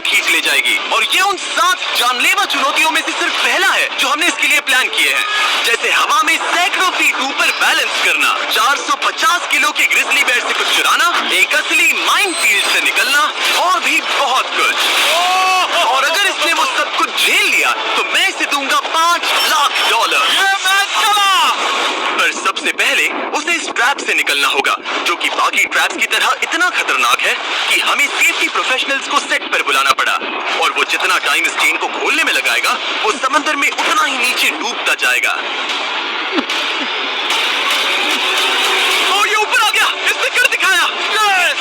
खींच ले जाएगी। और ये उन 7 जानलेवा चुनौतियों में से सिर्फ पहला है जो हमने इसके लिए प्लान किए हैं, जैसे हवा में सैकड़ों फीट ऊपर बैलेंस करना, 450 किलो के ग्रिजली बेयर से कुछ चुराना, एक असली माइनफील्ड से निकलना और भी बहुत कुछ। और अगर इसने वो सब कुछ झेल लिया तो मैं इसे दूंगा $5 लाख। पर सबसे पहले उसे इस ट्रैप से निकलना होगा, जो कि बाकी ट्रैप्स की तरह इतना खतरनाक है कि हमें सेफ्टी प्रोफेशनल्स को सेट पर बुलाना पड़ा। और वो जितना टाइम इस चेन को खोलने में लगाएगा, वो समंदर में उतना ही नीचे डूबता जाएगा। ओ, ये ऊपर आ गया, इसने कर दिखाया। कांग्रेस!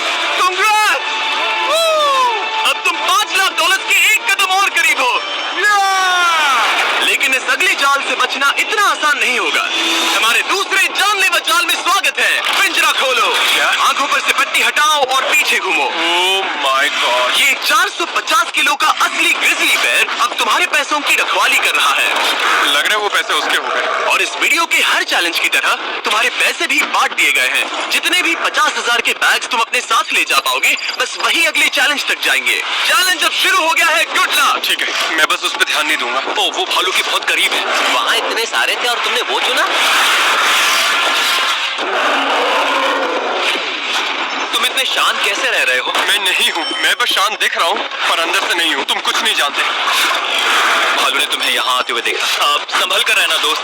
अब तुम $5 लाख के एक कदम और करीब हो। लेकिन इस अगले जाल से बचना इतना आसान नहीं होगा। हमारे दूसरे जानलेवा जाल में स्वागत है। पिंजरा खोलो, आंखों पर से पट्टी हटाओ और पीछे घूमो। ओह माय गॉड! ये 450 किलो का असली ग्रिजली बेयर अब तुम्हारे पैसों की रखवाली कर रहा है। लग रहा है वो पैसे उसके हो गए। और इस वीडियो के हर चैलेंज की तरह तुम्हारे पैसे भी बांट दिए गए हैं। जितने भी 50,000 के बैग्स तुम अपने साथ ले जा पाओगे, बस वही अगले चैलेंज तक जाएंगे। चैलेंज अब शुरू हो गया है। Good luck. ठीक है, मैं बस उस पर ध्यान नहीं दूंगा। ओ, वो भालू के बहुत करीब है। वहाँ इतने सारे थे और तुमने वो चुना? तुम इतने शांत कैसे रह रहे हो? मैं नहीं हूँ, मैं बस शांत दिख रहा हूँ, पर अंदर से नहीं हूँ। तुम कुछ नहीं जानते। भालू ने तुम्हें यहाँ आते हुए देखा। अब संभल कर रहना दोस्त।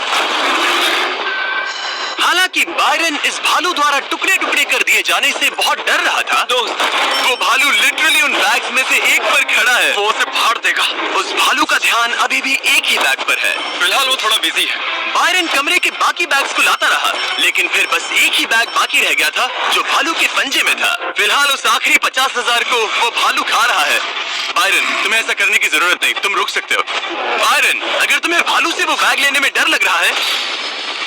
हालांकि बायरन इस भालू द्वारा टुकड़े टुकड़े कर दिए जाने से बहुत डर रहा था। दोस्त, वो भालू लिटरली उन बैग्स में से एक पर खड़ा है। वो उसे फाड़ देगा। उस भालू का ध्यान अभी भी एक ही बैग पर है। फिलहाल वो थोड़ा बिजी है। बायरन कमरे के बाकी बैग्स को लाता रहा, लेकिन फिर बस एक ही बैग बाकी रह गया था जो भालू के पंजे में था। फिलहाल उस आखिरी 50,000 को वो भालू खा रहा है। बायरन, तुम्हें ऐसा करने की जरूरत नहीं, तुम रुक सकते हो। बायरन, अगर तुम्हें भालू से वो बैग लेने में डर लग रहा है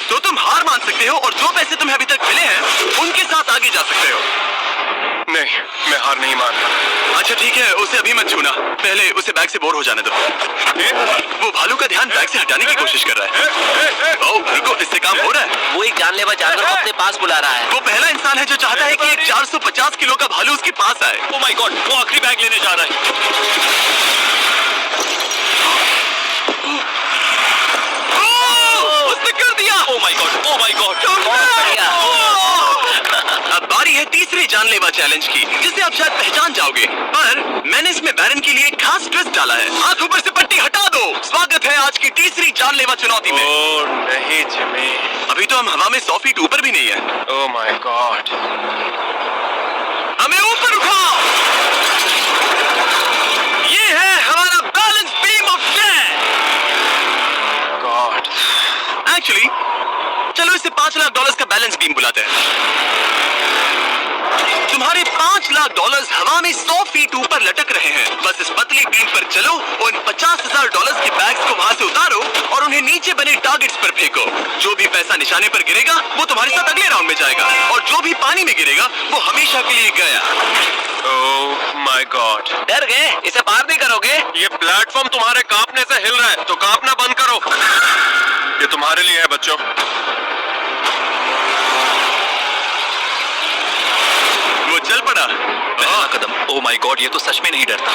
तो तुम हार मान सकते हो और जो पैसे तुम्हें अभी तक मिले हैं उनके साथ आगे जा सकते हो। नहीं, मैं हार नहीं मानता। अच्छा ठीक है, उसे अभी मत छूना, पहले उसे बैग से बोर हो जाने दो। वो भालू का ध्यान बैग से हटाने की कोशिश कर रहा है। ओह रुको, इससे काम हो रहा है। वो एक जानलेवा जानवर को अपने पास बुला रहा है। वो पहला इंसान है जो चाहता है कि एक 450 किलो का भालू उसके पास आए। ओह माय गॉड, वो आखिरी बैग लेने जा रहा है। उसने कर दिया। ओह my God, oh my God. अब बारी है तीसरे जानलेवा चैलेंज की, जिसे आप शायद पहचान जाओगे, पर मैंने इसमें बैरन के लिए एक खास ट्विस्ट डाला है। आंखों पर से पट्टी हटा दो। स्वागत है आज की तीसरी जानलेवा चुनौती में। ओह नहीं जिमी, अभी तो हम हवा में 100 फीट ऊपर भी नहीं है। ओह माय गॉड। हमें ऊपर उठाओ। ये है हमारा balance beam of death. God. Actually चलो इसे $5 लाख का बैलेंस बीम बुलाते हैं। तुम्हारे $5 लाख हवा में 100 फीट ऊपर लटक रहे हैं। बस इस पतली बीम पर चलो, उन $50,000 के बैग्स को वहां से उतारो और उन्हें नीचे बने टारगेट्स पर फेंको। जो भी पैसा निशाने पर गिरेगा वो तुम्हारे साथ अगले राउंड में जाएगा, और जो भी पानी में गिरेगा वो हमेशा के लिए गया। ओह माय गॉड। डर गए? इसे पार नहीं करोगे? ये प्लेटफॉर्म तुम्हारे कांपने से हिल रहा है, तो कांपना बंद करो। ये तुम्हारे लिए है बच्चों। वो चल पड़ा। पहला कदम। ओह माय गॉड, ये तो सच में नहीं डरता।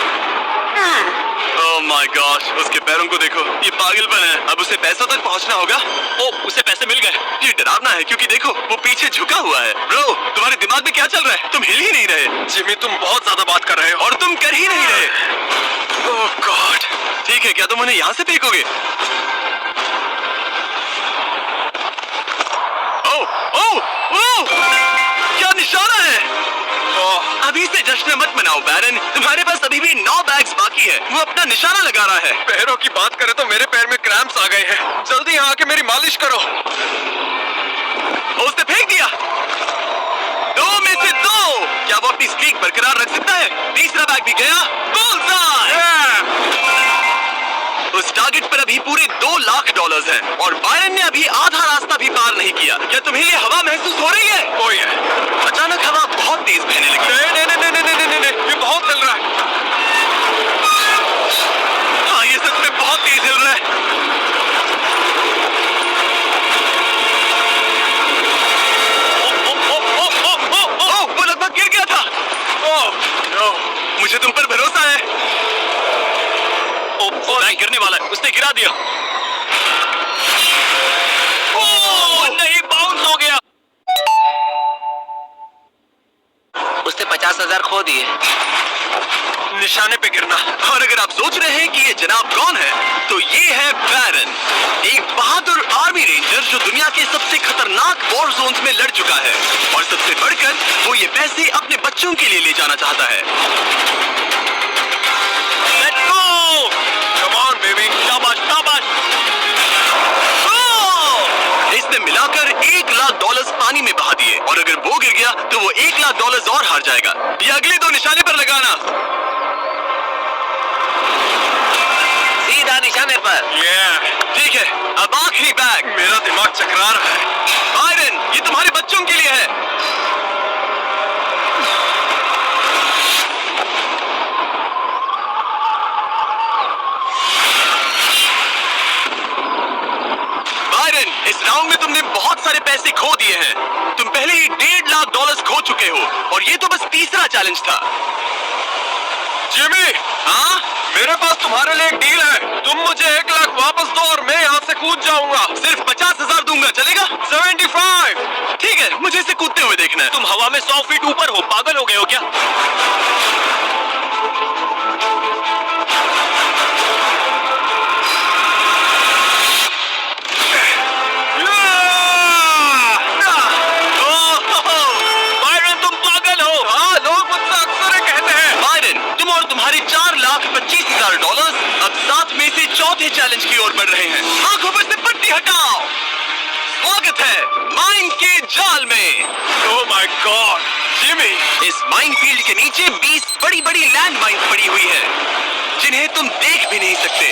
ओह माय गॉश, उसके पैरों को देखो, ये पागलपन है। अब उसे पैसों तक पहुंचना होगा। ओह, उसे पैसे मिल गए। ये डरावना है क्योंकि देखो वो पीछे झुका हुआ है। ब्रो, तुम्हारे दिमाग में क्या चल रहा है? तुम हिल ही नहीं रहे। जिमी, तुम बहुत ज्यादा बात कर रहे हो। और तुम कर ही नहीं रहे। ओह गॉड। ठीक है, क्या तुम उन्हें यहाँ से फेंकोगे? ओह ओह ओह, क्या निशाना है? अभी से जश्न मत मनाओ बैरन, तुम्हारे पास अभी भी 9 बैग्स बाकी है। वो अपना निशाना लगा रहा है। पैरों की बात करें तो मेरे पैर में क्रैम्प्स आ गए हैं। जल्दी यहाँ आके मेरी मालिश करो। उसने फेंक दिया। 2 में से 2। क्या वो अपनी स्ट्रीक बरकरार रख सकता है? तीसरा बैग भी गया। उस टारगेट पर अभी पूरे $2 लाख हैं और बायरन ने अभी आधा रास्ता भी पार नहीं किया। क्या तुम्हें ये हवा महसूस हो रही है? ओह है। अचानक हवा बहुत तेज बहने लगी। नहीं, ये बहुत हिल रहा है। हाँ, ये सच में बहुत तेज हिल रहा है। वो लगभग गिर गया था। ओह नो, मुझे तुम पर भरोसा है। ओह नहीं, बाउंस हो गया। उसने 50,000 खो दिए। निशाने पे गिरना। और अगर आप सोच रहे हैं कि ये जनाब कौन है, तो ये है बैरन, एक बहादुर आर्मी रेंजर जो दुनिया के सबसे खतरनाक वॉर जोन्स में लड़ चुका है। और सबसे बढ़कर वो ये पैसे अपने बच्चों के लिए ले जाना चाहता है। Let's go, come on baby, शाबाश शाबाश। इसने मिलाकर $1,00,000 पानी में बहा दिए, और अगर वो गिर गया तो वो $1,00,000 और हार जाएगा। ये अगले 2 निशाने पर लगाना। सीधा निशाने पर। ठीक है, अब आखिरी बैग। मेरा दिमाग चकरा रहा है। बायरन, ये तुम्हारे बच्चों के लिए है। बायरन, इस राउंड में तुमने बहुत सारे पैसे खो दिए हैं। तुम पहले ही $1,50,000 खो चुके हो, और ये तो बस तीसरा चैलेंज था। जिमी, हाँ, मेरे पास तुम्हारे लिए एक डील है। तुम मुझे 1,00,000 वापस दो और मैं यहाँ से कूद जाऊंगा। सिर्फ 50,000 दूंगा, चलेगा? 75। ठीक है, मुझे इसे कूदते हुए देखना है। तुम हवा में 100 फीट ऊपर हो, पागल हो गए हो क्या? बायरन, तुम पागल हो। हाँ, लोग मुझसे अक्सर ये कहते हैं। बायरन, तुम और तुम्हारे $4,25,000 अब 7 में से चौथे चैलेंज की ओर बढ़ रहे हैं। आंखों पर से पट्टी हटाओ। स्वागत है माइन के जाल में। ओह माय गॉड, जिमी। इस माइन फील्ड के नीचे 20 बड़ी बड़ी लैंड माइन्स पड़ी हुई है, जिन्हें तुम देख भी नहीं सकते।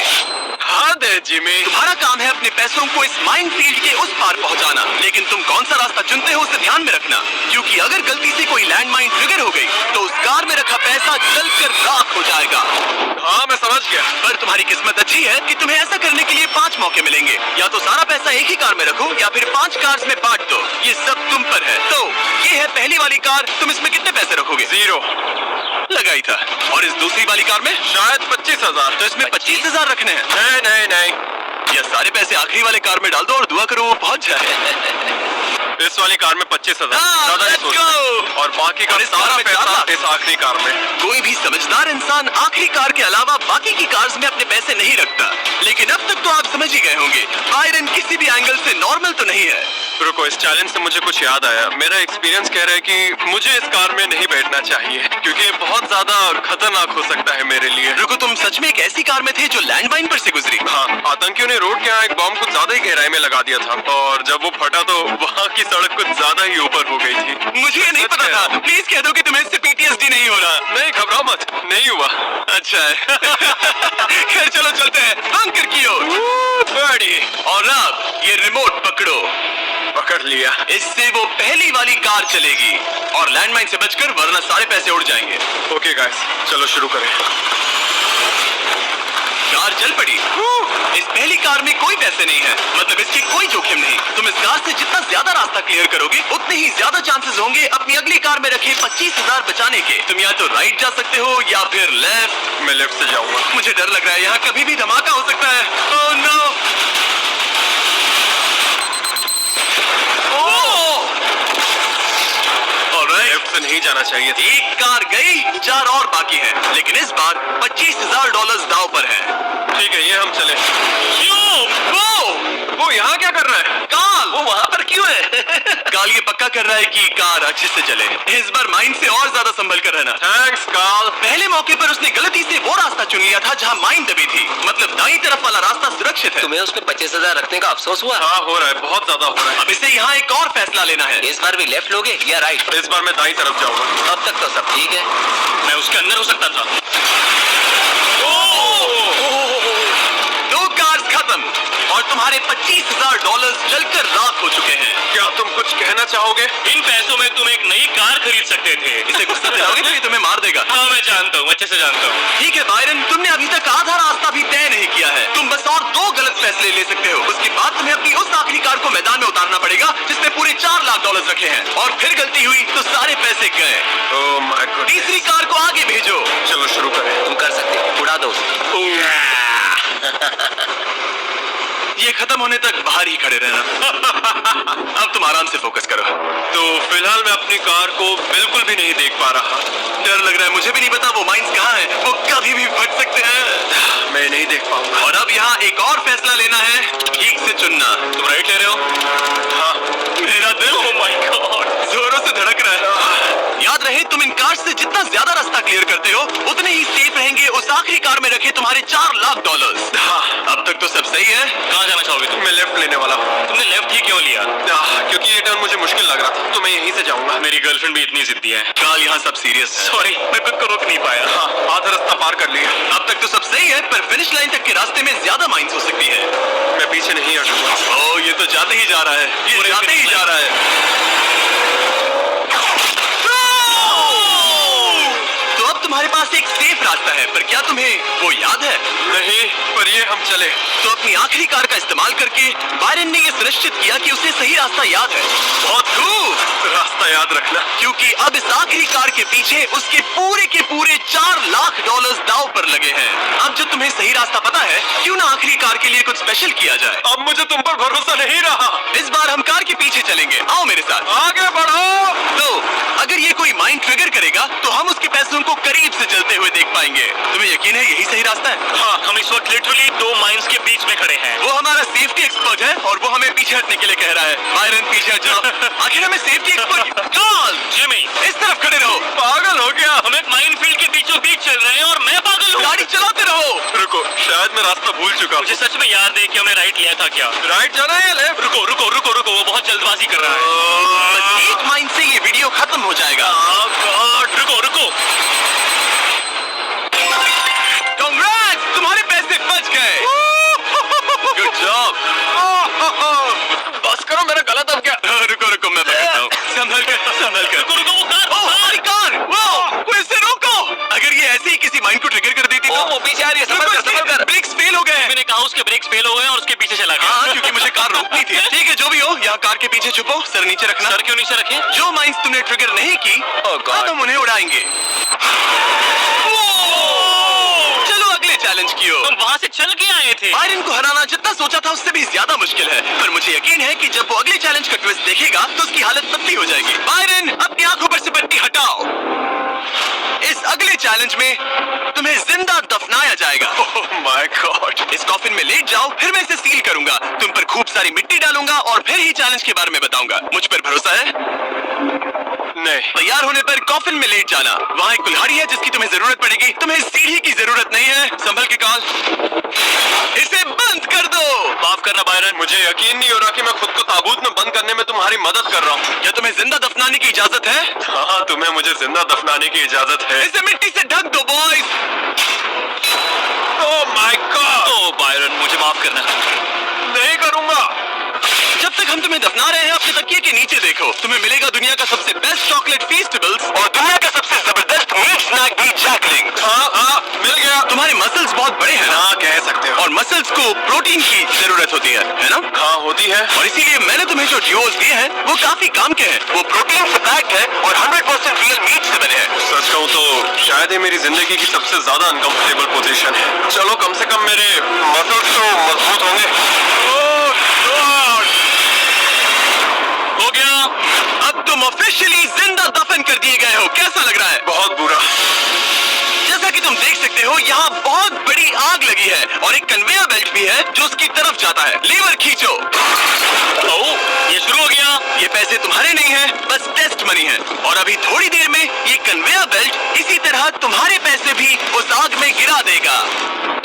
हाँ दे जिमी। तुम्हारा काम है अपने पैसों को इस माइन फील्ड के उस पार पहुंचाना, लेकिन तुम कौन सा रास्ता चुनते हो उसे ध्यान में रखना, क्योंकि अगर गलती से कोई लैंड माइन ट्रिगर हो गई तो उस कार में रखा पैसा जलकर राख हो जाएगा। हाँ, मैं समझ गया। पर तुम्हारी किस्मत अच्छी है कि तुम्हें ऐसा करने के लिए 5 मौके मिलेंगे। या तो सारा पैसा एक ही कार में रखो, या फिर 5 कार्स में बांट दो। ये सब तुम पर है। तो ये है पहली वाली कार, तुम इसमें कितने पैसे रखोगे? 0। लगा ही था। और इस दूसरी वाली कार में? शायद 25,000। तो इसमें 25,000 रखने हैं। नहीं नहीं नहीं, या सारे पैसे आखिरी वाले कार में डाल दो और दुआ करो वो पहुंच जाए। इस वाली कार में 25,000। हाँ, ज्यादा नहीं let's सोचना। go। और बाकी का और इस कार सारा में पैसा 4 लाख। इस आखिरी कार में। कोई भी समझदार इंसान आखिरी कार के अलावा बाकी की कार्स में अपने पैसे नहीं रखता। लेकिन अब तक तो आप समझ ही गए होंगे, बायरन किसी भी एंगल से नॉर्मल तो नहीं है। रुको, इस चैलेंज से मुझे कुछ याद आया। मेरा एक्सपीरियंस कह रहा है कि मुझे इस कार में नहीं बैठना चाहिए, क्योंकि ये बहुत ज्यादा खतरनाक हो सकता है मेरे लिए। रुको, तुम सच में एक ऐसी कार में थे जो लैंडमाइन पर से गुजरी? हाँ, आतंकियों ने रोड के यहाँ एक बॉम्ब कुछ ज्यादा ही गहराई में लगा दिया था, और जब वो फटा तो वहाँ की सड़क कुछ ज्यादा ही ऊपर हो गई थी। मुझे ये नहीं सच पता कह रहा था। हूँ। प्लीज कह दो कि तुम्हें इससे PTSD नहीं हो रहा। नहीं, घबराओ मत, नहीं हुआ। अच्छा है। खैर चलो चलते हैं बंकर की ओर। बड़ी। और अब ये रिमोट पकड़ो। पकड़ लिया। इससे वो पहली वाली कार चलेगी और लैंडमाइन से बचकर, वरना सारे पैसे उड़ जाएंगे। ओके गाइस, चलो शुरू करें। कार चल पड़ी। इस पहली कार में कोई पैसे नहीं है, मतलब इसकी कोई जोखिम नहीं। तुम इस कार से जितना ज्यादा रास्ता क्लियर करोगे, उतने ही ज्यादा चांसेस होंगे अपनी अगली कार में रखे 25,000 बचाने के। तुम या तो राइट जा सकते हो या फिर लेफ्ट। मैं लेफ्ट से जाऊंगा। मुझे डर लग रहा है, यहाँ कभी भी धमाका हो सकता है। Oh no. लेफ्ट से नहीं जाना चाहिए था। एक कार गई, 4 और बाकी हैं, लेकिन इस बार $25,000 दांव पर है। ठीक है, ये हम चले। क्यों? वो यहाँ क्या कर रहा है? काल, वो वहाँ पर क्यों है? काल ये पक्का कर रहा है कि कार अच्छे से चले। इस बार माइन से और ज्यादा संभल कर रहना। थैंक्स काल। पहले मौके पर उसने गलती से वो रास्ता चुन लिया था जहाँ माइन दबी थी, मतलब दाईं तरफ वाला रास्ता सुरक्षित है। तुम्हें उसमें 25,000 रखने का अफसोस हुआ? हाँ, हो रहा है, बहुत ज्यादा हो रहा है। अब इसे यहाँ एक और फैसला लेना है। इस बार भी लेफ्ट लोगे या राइट? इस बार मैं दाईं तरफ जाऊंगा। अब तक तो सब ठीक है। मैं उसके अंदर हो सकता था। 2 कार्स खत्म और तुम्हारे $25,000 जलकर राख हो चुके हैं। क्या तुम कुछ कहना चाहोगे? इन पैसों में तुम एक नई कार खरीद सकते थे। इसे गुस्सा दिलाओगे तो ये तुम्हें मार देगा। हाँ, मैं जानता हूँ, अच्छे से जानता हूँ। ठीक है बायरन, तुमने अभी तक आधा रास्ता भी तय नहीं किया है। तुम बस और 2 गलत फैसले ले सकते हो। उसके बाद तुम्हें अपनी उस आखिरी कार को मैदान में उतारना पड़ेगा जिसमें पूरे $4,00,000 रखे हैं, और फिर गलती हुई तो सारे पैसे गए। ओह माय गॉड। तीसरी कार को आगे भेजो। चलो शुरू करें। तुम कर सकते हो, उड़ा दो। ये खत्म होने तक बाहर ही खड़े रहना। अब तुम आराम से फोकस करो। तो फिलहाल मैं अपनी कार को बिल्कुल भी नहीं देख पा रहा। डर लग रहा है, मुझे भी नहीं पता वो माइंस कहाँ है, वो कभी भी फट सकते हैं। मैं नहीं देख पाऊंगा। और अब यहाँ एक और फैसला लेना है, ठीक से चुनना। तुम राइट ले रहे हो? हाँ, मेरा दिल ओह माय गॉड, जोरों से धड़क रहा है। याद रहे, तुम इन कार से जितना ज्यादा रास्ता क्लियर करते हो उतने ही सेफ रहेंगे उस आखिरी कार में रखे तुम्हारे $4 लाख। हाँ, अब तक तो सब सही है। कहाँ जाना चाहोगे तुम? मैं लेफ्ट लेने वाला हूँ। तुमने लेफ्ट ही क्यों लिया? क्योंकि ये टर्न मुझे मुश्किल लग रहा था, तो मैं यहीं से जाऊंगा। मेरी गर्लफ्रेंड भी इतनी जिद्दी है। काल यहाँ सब सीरियस है। सॉरी, मैं खुद को रोक नहीं पाया। हाँ, आधा रास्ता पार कर लिया। अब तक तो सब सही है, पर फिनिश लाइन तक के रास्ते में ज्यादा माइंस हो सकती है। मैं पीछे नहीं हटूंगा। ओह, ये तो जाते ही जा रहा है, ये पूरे जाते ही finish जा रहा है। तो अब तुम्हारे पास एक सेफ रास्ता है, पर क्या तुम्हें वो याद है? नहीं, पर ये हम चले। तो अपनी आखिरी कार का इस्तेमाल करके बायरन ने ये सुनिश्चित किया कि उसे सही रास्ता याद है। बहुत खूब। रास्ता याद रखना। क्योंकि अब इस आखिरी कार के पीछे उसके पूरे के पूरे $4 लाख दांव पर लगे हैं। अब जो तुम्हें सही रास्ता पता है, क्यों ना आखिरी कार के लिए कुछ स्पेशल किया जाए। अब मुझे तुम पर भरोसा नहीं रहा। इस बार हम कार के पीछे चलेंगे, आओ मेरे साथ। आगे बढ़ो। तो अगर ये कोई माइंड ट्रिगर करेगा तो हम उसके पैसों को करीब से जलते हुए देख पाएंगे। तुम्हें यकीन है यही सही रास्ता है? हाँ, हम इस वक्त लिटरली दो माइंस के बीच में खड़े हैं। वो हमारा सेफ्टी एक्सपर्ट है और वो हमें पीछे हटने के लिए कह रहा है। बायरन पीछे हट जाओ। आखिर हमें सेफ्टी एक्सपर्ट कॉल। जिमी, इस तरफ खड़े रहो। पागल हो गया। हम एक माइनफील्ड के बीचों बीच चल रहे हैं और मैं पागल हूँ। गाड़ी चलाते रहो। रुको, शायद मैं रास्ता भूल चुका हूँ। मुझे सच में याद है कि हमने राइट लिया था क्या? राइट जाना है या लेफ्ट? रुको रुको रुको रुको, वो बहुत जल्दबाजी कर रहा है। बस एक माइंड से ये वीडियो खत्म हो जाएगा। रुको रुको, कांग्रेट्स, तुम्हारे पैसे बच गए। Good job. बस करो, मेरा गला दब गया। रुको रुको, मैं बताता हूँ। संभल कर, संभल कर। रुको रुको, वो कार, ओह, हमारी कार। वो इसे रोको। अगर ये ऐसे ही किसी माइंड को ट्रिगर कर देती तो वो पीछे आ रही है, संभल कर। ब्रेक्स फेल हो गए हैं। मैंने कहा उसके ब्रेक्स फेल हो गए और उसके पीछे चला गया। हाँ, क्योंकि मुझे कार रोकनी थी। ठीक है, जो भी हो, यहाँ कार के पीछे छुपो, सर नीचे रखना। सर क्यों नीचे रखे? जो माइंस तुमने ट्रिगर नहीं की, God. अब हम उन्हें उड़ाएंगे। चलो अगले चैलेंज की ओर। हम वहाँ से चल के आए थे। बायरन को हराना जितना सोचा था उससे भी ज्यादा मुश्किल है, पर मुझे यकीन है कि जब वो अगले चैलेंज का ट्विस्ट देखेगा तो उसकी हालत पतली हो जाएगी। बायरन, अपनी आंखों पर से पट्टी हटाओ। इस अगले चैलेंज में तुम्हें जिंदा दफनाया जाएगा। ओह माय गॉड। इस कॉफिन में लेट जाओ, फिर मैं इसे सील करूंगा, तुम पर खूब सारी मिट्टी डालूंगा और फिर ही चैलेंज के बारे में बताऊंगा। मुझ पर भरोसा है? नहीं। तैयार होने पर कॉफिन में लेट जाना। वहाँ एक कुल्हाड़ी है जिसकी तुम्हें जरूरत पड़ेगी। तुम्हें सीढ़ी की जरूरत नहीं है। संभल के कॉल, इसे बंद कर दो। माफ करना बायरन, मुझे यकीन नहीं हो रहा कि मैं खुद को ताबूत में बंद करने में तुम्हारी मदद कर रहा हूँ। क्या तुम्हें जिंदा दफनाने की इजाजत है? हाँ, तुम्हें मुझे जिंदा दफनाने की इजाजत है। इसे मिट्टी से ढक दो बॉयज। Oh my god. ओ बायरन, मुझे माफ करना। नहीं करूंगा। जब तक हम तुम्हें दफना रहे हैं, अपने तकिए के नीचे देखो। तुम्हें मिलेगा दुनिया का सबसे बेस्ट चॉकलेट फेस्टिवल्स और दुनिया का सबसे जबरदस्त मीट स्नैक भी जैकलिंग। हाँ, मिल गया। तुम्हारे मसल्स बहुत बड़े हैं ना? हाँ, कह सकते हो। और मसल्स को प्रोटीन की जरूरत होती है ना? हाँ, होती है। और इसीलिए मैंने तुम्हें जो ड्यूओस दिए हैं वो काफी काम के हैं। वो प्रोटीन से पैक्ड है और 100% रियल मीट से बने हैं। सच कहूँ तो शायद ये मेरी जिंदगी की सबसे ज्यादा अनकंफर्टेबल पोजीशन है। चलो, कम से कम मेरे मसल्स तो मजबूत होंगे। ओह गॉड। हो गया। अब तुम ऑफिशियली जिंदा दफन कर दिए गए हो। कैसा लग रहा है? बहुत बुरा। जैसा कि तुम देख सकते हो, यहाँ बहुत बड़ी आग लगी है और एक कन्वेयर बेल्ट भी है जो उसकी तरफ जाता है। लीवर खींचो। ओह, ये शुरू हो गया। ये पैसे तुम्हारे नहीं हैं, बस टेस्ट मनी है। और अभी थोड़ी देर में ये कन्वेयर बेल्ट इसी तरह तुम्हारे पैसे भी उस आग में गिरा देगा।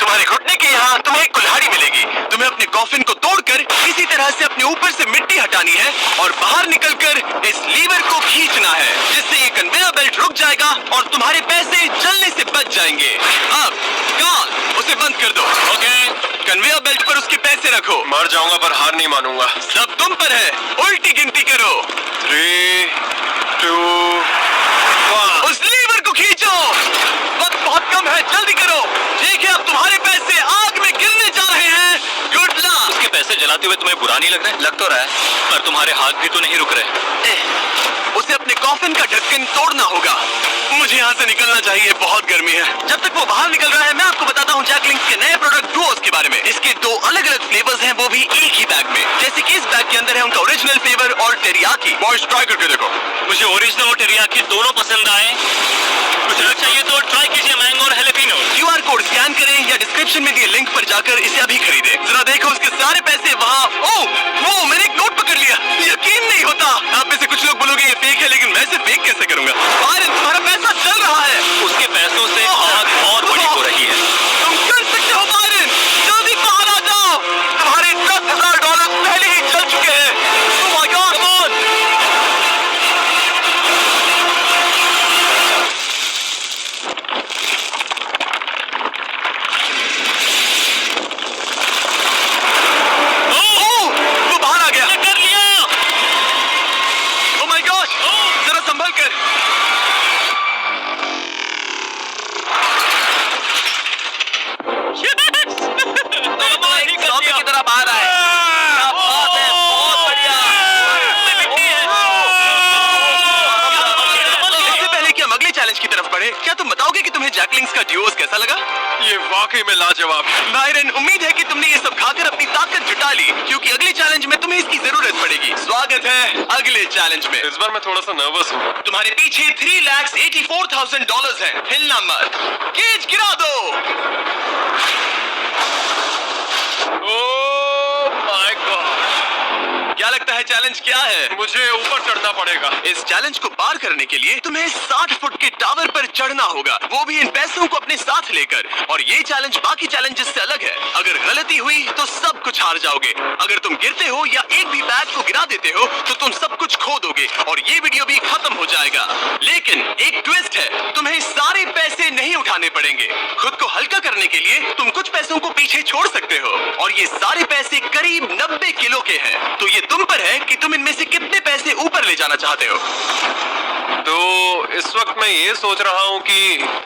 तुम्हारे घुटने के यहाँ तुम्हें एक कुल्हाड़ी मिलेगी। तुम्हें अपने कॉफिन को तोड़कर इसी तरह से अपने ऊपर से मिट्टी हटानी है और बाहर निकलकर इस लीवर को खींचना है, जिससे ये कन्वेयर बेल्ट रुक जाएगा और तुम्हारे पैसे जलने से बच जाएंगे। अब कॉल, उसे बंद कर दो। ओके। कन्वेयर बेल्ट पर उसके पैसे रखो। मर जाऊंगा पर हार नहीं मानूंगा। सब तुम पर है। उल्टी गिनती करो। 3, 2, 1। उस लीवर को खींचो। वक्त बहुत कम है, जल्दी करो। ठीक है, अब तुम्हारे पैसे आग में गिरने जा रहे हैं। Good luck. उसके पैसे जला बनाते हुए तुम्हें बुरा नहीं लग रहा है? लग तो रहा है, पर तुम्हारे हाथ भी तो नहीं रुक रहे। उसे अपने कॉफिन का ढक्कन तोड़ना होगा। मुझे यहाँ से निकलना चाहिए, बहुत गर्मी है। जब तक वो बाहर निकल रहा है, मैं आपको बताता हूँ जैक लिंक्स के नए प्रोडक्ट डुओस के बारे में। इसके 2 अलग अलग फ्लेवर्स हैं, वो भी एक ही बैग में। जैसे कि इस बैग के अंदर है उनका ओरिजिनल फ्लेवर और टेरियाकी। बॉयज ट्राई करके देखो। मुझे ओरिजिनल और टेरियाकी दोनों पसंद आए। कुछ अलग चाहिए तो ट्राई कीजिए मैंगो और हैलेपिनो। QR कोड स्कैन करें या डिस्क्रिप्शन में दिए लिंक पर जाकर इसे अभी खरीदें। जरा देखो उसके सारे पैसे वहाँ। वो मैंने एक नोट पकड़ लिया। यकीन नहीं होता। आप में से कुछ लोग बोलोगे ये फेक है, लेकिन मैं इसे फेक कैसे करूंगा? बायरन, तुम्हारा पैसा चल रहा है। उसके पैसों से आग और बड़ी हो रही है। तुम कर सकते हो बायरन, जल्दी बाहर आ जाओ। तुम्हारे $10,000 पहले ही चल चुके हैं। Oh my God, come on! वो बाहर आ गया। कर लिया। Oh my gosh, जरा संभल कर। ज़ॉम्बी की तरह बाहर आए। क्या बात है, बहुत बढ़िया। इससे पहले कि हम अगले चैलेंज की तरफ बढ़े, क्या तुम बताओगे कि तुम्हें जैक लिंक्स का ड्यूओस कैसा लगा? ये वाकई में लाजवाब है। बायरन, उम्मीद है कि तुमने ये सब खाकर अपनी ताकत जुटा ली, क्योंकि अगले चैलेंज में तुम्हें इसकी जरूरत पड़ेगी। स्वागत है अगले चैलेंज में। इस बार मैं थोड़ा सा नर्वस हूँ। तुम्हारे पीछे $3,84,000 है। हिलना मत। केज गिरा दो। ओह माय गॉड। क्या लगता है चैलेंज क्या है? मुझे ऊपर चढ़ना पड़ेगा। इस चैलेंज को पार करने के लिए तुम्हें 60 फुट के टावर पर चढ़ना होगा, वो भी इन पैसों को अपने साथ लेकर। और ये चैलेंज बाकी चैलेंजेस से अलग है। अगर गलती हुई तो सब कुछ हार जाओगे। अगर तुम गिरते हो या एक भी बैग को गिरा देते हो तो तुम सब कुछ खो दोगे और ये वीडियो भी खत्म हो जाएगा। लेकिन एक ट्विस्ट है, तुम्हें सारे पैसे नहीं उठाने पड़ेंगे। खुद को हल्का करने के लिए तुम कुछ पैसों को पीछे छोड़ सकते हो और ये सारे पैसे करीब 90 किलो के हैं। तो ये तुम पर है कि तुम इनमें से कितने पैसे ऊपर ले जाना चाहते हो। तो इस वक्त मैं ये सोच रहा हूँ कि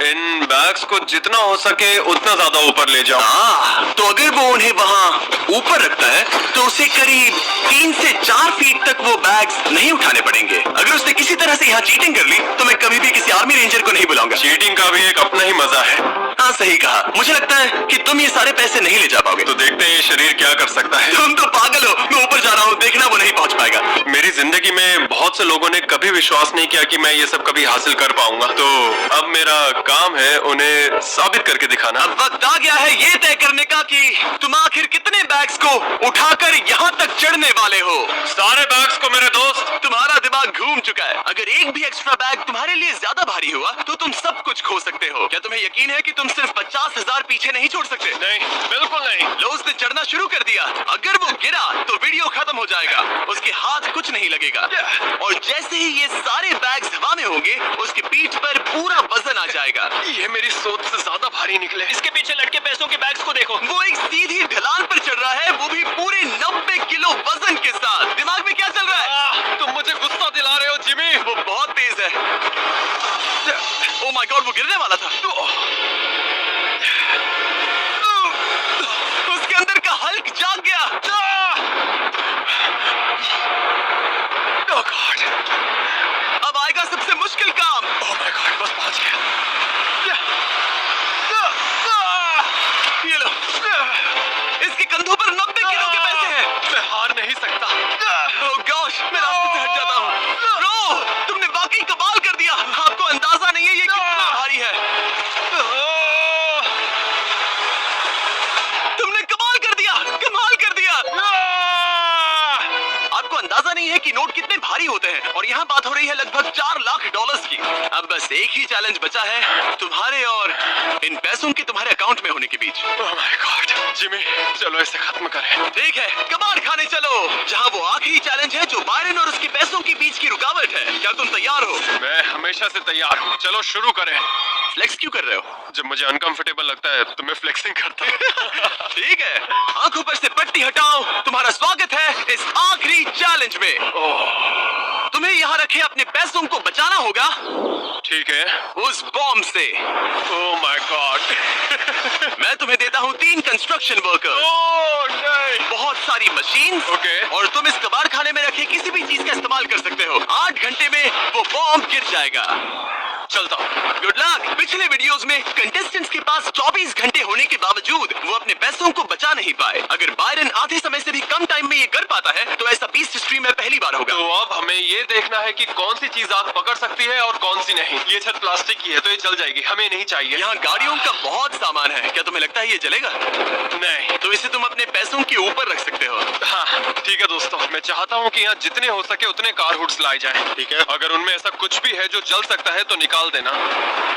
इन बैग्स को जितना हो सके उतना ज्यादा ऊपर ले जाऊं। तो अगर वो उन्हें वहाँ ऊपर रखता है तो उसे करीब 3 से 4 फीट तक वो बैग्स नहीं उठाने पड़ेंगे। अगर उसने किसी तरह से यहाँ चीटिंग कर ली तो मैं कभी भी किसी आर्मी रेंजर को नहीं बुलाऊंगा। चीटिंग का भी एक अपना ही मजा है। हाँ, सही कहा। मुझे लगता है कि तुम ये सारे पैसे नहीं ले जा पाओगे। तो देखते हैं ये शरीर क्या कर सकता है। तुम तो पागल हो। मैं ऊपर जा रहा हूँ, देखना वो नहीं पहुँच पाएगा। मेरी जिंदगी में बहुत से लोगों ने कभी विश्वास नहीं किया कि मैं ये सब कभी हासिल कर पाऊंगा। तो अब मेरा काम है उन्हें साबित करके दिखाना। अब वक्त आ गया है ये तय करने का कि तुम आखिर कितने बैग्स को उठाकर यहाँ तक चढ़ने वाले हो। सारे बैग्स को मेरे दोस्त। तुम्हारा दिमाग घूम चुका है। अगर एक भी एक्स्ट्रा बैग तुम्हारे लिए ज्यादा भारी हुआ तो तुम सब कुछ खो सकते हो। क्या तुम्हें यकीन है कि तुम सिर्फ 50,000 पीछे नहीं छोड़ सकते? नहीं, बिल्कुल नहीं। लो, उसने चढ़ना शुरू कर दिया। अगर वो गिरा तो वीडियो खत्म हो जाएगा। उसके हाथ कुछ नहीं लगेगा और जैसे ही ये सारे बैग्स हवा में होंगे उसकी पीठ पर पूरा वजन आ जाएगा। ये मेरी सोच से ज्यादा भारी निकले। इसके पीछे लटके पैसों के बैग्स को देखो। वो एक सीधी ढलान पर चढ़ रहा है, वो भी पूरे 90 किलो वजन के साथ। दिमाग में क्या चल रहा है? तुम मुझे गुस्सा दिला रहे हो जिमी। वो बहुत तेज है। ओह माय गॉड, वो गिरने वाला था। उसके अंदर का हल्क जाग गया। ओह गॉड। अब आएगा सबसे मुश्किल काम। ओह माय गॉड, बस पहुंच गया। ये लो, इसके कंधों पर 90 किलो के पैसे हैं। मैं हार नहीं सकता। ओह गॉश, मैं रास्ते से हट जाता हूँ। ब्रो, तुमने वाकई कमाल कर दिया। आपको अंदाजा नहीं है ये कितना भारी है। तुमने कमाल कर दिया, कमाल कर दिया। आपको अंदाजा नहीं है कि नोट कितने भारी होते हैं और यहाँ बात हो रही है लगभग $4 लाख की। अब बस एक ही चैलेंज बचा है, तुम्हारे और इन पैसों के तुम्हारे अकाउंट में होने के बीच। ओह माय गॉड, जिमी, चलो इसे खत्म करें। ठीक है, कबाड़ खाने चलो, जहाँ वो आखिरी चैलेंज है जो बायरन और उसके पैसों के बीच की रुकावट है। क्या तुम तैयार हो? मैं हमेशा से तैयार हूँ। चलो शुरू करें। फ्लेक्स क्यों कर रहे हो? जब मुझे अनकंफर्टेबल लगता है तो मैं फ्लेक्सिंग करता हूँ। ठीक है, आंखों पर से पट्टी हटाओ। तुम्हारा स्वागत है इस आखिरी चैलेंज में। तुम्हें यहाँ रखे अपने पैसों को बचाना होगा ठीक है। उस बॉम्ब से। ओह माय गॉड। मैं तुम्हें देता हूँ 3 कंस्ट्रक्शन वर्कर, ओह नहीं। बहुत सारी मशीन, ओके। और तुम इस कबाड़ खाने में रखे किसी भी चीज का इस्तेमाल कर सकते हो। 8 घंटे में वो बॉम्ब गिर जाएगा। चलता हूँ। Good luck. पिछले वीडियोस में कंटेस्टेंट्स के पास 24 घंटे होने के बावजूद वो अपने पैसों को बचा नहीं पाए। अगर बायरन आधे समय से भी कम टाइम में ये कर पाता है तो ऐसा बीस्ट हिस्ट्री में पहली बार होगा। तो अब हमें ये देखना है कि कौन सी चीज आग पकड़ सकती है और कौन सी नहीं। ये छत प्लास्टिक की है तो ये जल जाएगी, हमें नहीं चाहिए। यहाँ गाड़ियों का बहुत सामान है, क्या तुम्हें लगता है ये जलेगा? नहीं। तो इसे तुम अपने पैसों के ऊपर रख सकते हो। हाँ ठीक है दोस्तों, मैं चाहता हूँ कि यहाँ जितने हो सके उतने कार हुड्स लाए जाएं। ठीक है। अगर उनमें ऐसा कुछ भी है जो जल सकता है तो निकाल देना।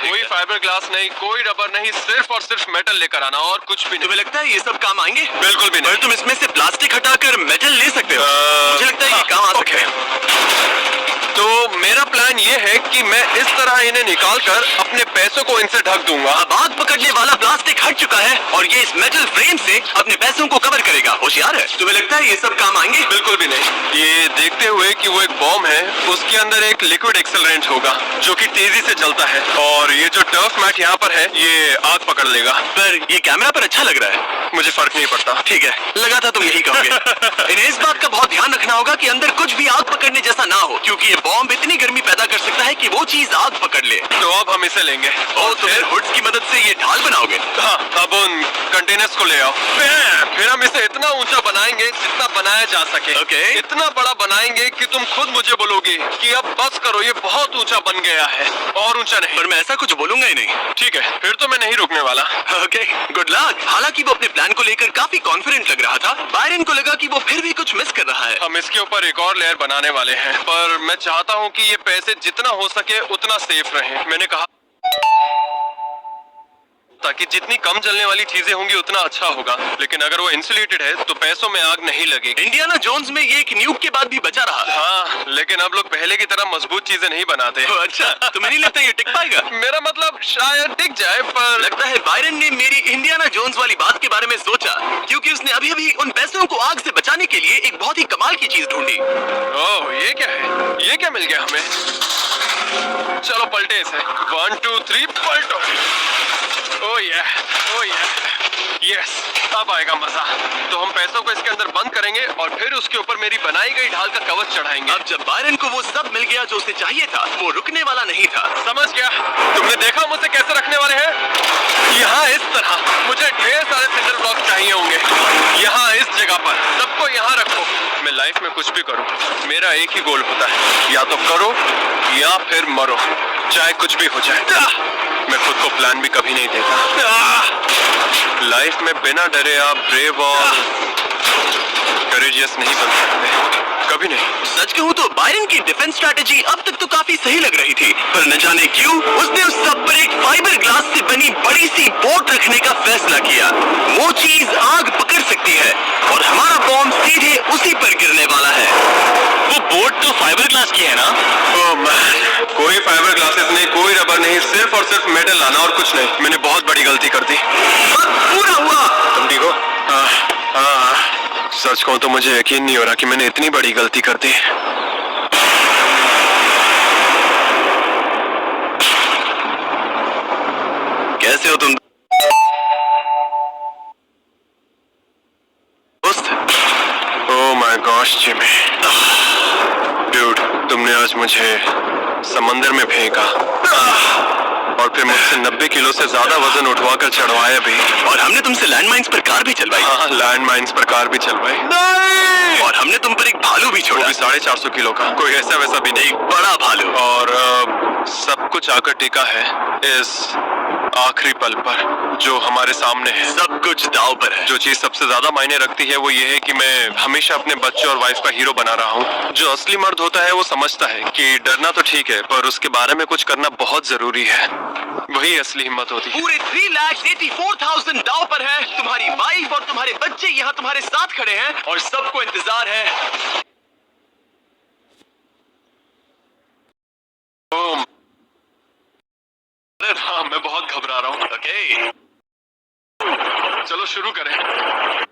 कोई फाइबर ग्लास नहीं, कोई रबर नहीं, सिर्फ और सिर्फ मेटल लेकर आना और कुछ भी नहीं। तुम्हें लगता है ये सब काम आएंगे? बिल्कुल भी नहीं। पर तुम इसमें से प्लास्टिक हटाकर मेटल ले सकते हो। मुझे लगता है ये काम आ सकता है। तो मेरा प्लान ये है कि मैं इस तरह इन्हें निकालकर अपने पैसों को इनसे ढक दूंगा। अब आग पकड़ने वाला प्लास्टिक हट चुका है और ये इस मेटल फ्रेम से अपने पैसों को कवर करेगा। होशियार है। तुम्हें लगता है ये सब काम आएंगे? बिल्कुल भी नहीं। ये देखते हुए कि वो एक बॉम्ब है, उसके अंदर एक लिक्विड एक्सेलरेंट होगा जो कि तेजी से चलता है, और ये जो टर्फ मैट यहाँ पर है ये आग पकड़ लेगा। पर ये कैमरा पर अच्छा लग रहा है। मुझे फर्क नहीं पड़ता। ठीक है, लगा था तुम यही कहोगे। इन्हें इस बात का बहुत ध्यान रखना होगा कि अंदर कुछ भी आग पकड़ने जैसा ना हो, क्योंकि ये बॉम्ब इतनी गर्मी पैदा कर सकता है कि वो चीज आग पकड़ ले। तो अब हम इसे लेंगे और तो फिर हुड्स की मदद से ये ढाल बनाओगे। हाँ, अब उन कंटेनर्स को ले आओ। फिर हम इसे इतना ऊंचा बनाएंगे जितना बनाया जा सके। ओके। इतना बड़ा बनाएंगे कि तुम खुद मुझे बोलोगे कि अब बस करो, ये बहुत ऊंचा बन गया है, और ऊंचा नहीं। पर मैं ऐसा कुछ बोलूंगा ही नहीं। ठीक है, फिर तो मैं नहीं रुकने वाला। Okay, good luck. हालांकि वो अपने प्लान को लेकर काफी कॉन्फिडेंट लग रहा था, बायरन को लगा कि वो फिर भी कुछ मिस कर रहा है। हम इसके ऊपर एक और लेयर बनाने वाले हैं, पर मैं चाहता हूँ कि ये पैसे जितना हो सके उतना सेफ रहे। मैंने कहा ताकि जितनी कम जलने वाली चीजें होंगी उतना अच्छा होगा, लेकिन अगर वो इंसुलेटेड है तो पैसों में आग नहीं लगेगी। इंडियाना जोन्स में ये एक न्यूक के बाद भी बचा रहा। हाँ, लेकिन अब लोग पहले की तरह मजबूत चीजें नहीं बनाते। अच्छा, तुम्हें नहीं लगता ये टिक पाएगा? मेरा मतलब शायद टिक जाए, पर लगता है बायरन ने मेरी इंडियाना जोन्स वाली बात के बारे में सोचा, क्योंकि उसने अभी अभी उन पैसों को आग से बचाने के लिए एक बहुत ही कमाल की चीज ढूंढी। ओह, ये क्या है? ये क्या मिल गया हमें? चलो पलटे इसे। 1 2 3 पलटो। ओह यस, अब आएगा मजा। तो हम पैसों को इसके अंदर बंद करेंगे और फिर उसके ऊपर मेरी बनाई गई ढाल का कवच चढ़ाएंगे। अब जब बायरन को वो सब मिल गया जो उसे चाहिए था, वो रुकने वाला नहीं था। समझ गया। तुमने देखा मुझसे कैसे रखने वाले हैं? यहाँ इस तरह मुझे ढेर सारे सिंडर ब्लॉक चाहिए होंगे। यहाँ इस जगह पर सबको यहाँ रखो। मैं लाइफ में कुछ भी करूँ, मेरा एक ही गोल होता है, या तो करो या फिर मरो, चाहे कुछ भी हो जाए। मैं खुद को प्लान भी कभी नहीं देता। लाइफ में बिना डरे आप ब्रेव और करेजियस नहीं बन सकते, कभी नहीं। सच कहूँ तो बायरन की डिफेंस स्ट्रैटेजी अब तक तो काफी सही लग रही थी, पर न जाने क्यों उसने उस सब पर एक फाइबर ग्लास से बनी बड़ी सी बोट रखने का फैसला किया। वो चीज आग पकड़ सकती है और हमारा बॉम्ब सीधे उसी पर गिरने वाला है। वो बोट तो फाइबर ग्लास की है ना? ओह मैन, कोई फाइबर ग्लासेस नहीं, कोई रबर नहीं, सिर्फ और सिर्फ मेटल लाना और कुछ नहीं। मैंने बहुत बड़ी गलती कर दी। पूरा हुआ। तुम ठीक हो? हाँ, सच कहूं तो मुझे यकीन नहीं हो रहा कि मैंने इतनी बड़ी गलती कर दी। कैसे हो तुम दोस्त? Oh my gosh Jimmy, dude, तुमने आज मुझे समंदर में फेंका और फिर मुझसे 90 किलो से ज्यादा वजन उठवा कर चढ़वाया भी, और हमने तुमसे लैंडमाइंस पर कार भी चलवाई। हाँ, लैंड माइन्स पर कार भी चलवाई। नहीं! और हमने तुम पर एक भालू भी वो छोड़ा। भी 450 किलो का, कोई ऐसा वैसा भी नहीं, एक बड़ा भालू। और सब कुछ आकर टिका है इस आखिरी पल पर जो हमारे सामने है। सब कुछ दांव पर है। जो चीज सबसे ज्यादा मायने रखती है वो ये है कि मैं हमेशा अपने बच्चे और वाइफ का हीरो बना रहा हूँ। जो असली मर्द होता है वो समझता है कि डरना तो ठीक है, पर उसके बारे में कुछ करना बहुत जरूरी है। वही असली हिम्मत होती है। पूरे 3,84,000 दांव पर है। तुम्हारी वाइफ और तुम्हारे बच्चे यहाँ तुम्हारे साथ खड़े हैं और सबको इंतजार है। हाँ, मैं बहुत घबरा रहा हूँ। ओके, चलो शुरू करें।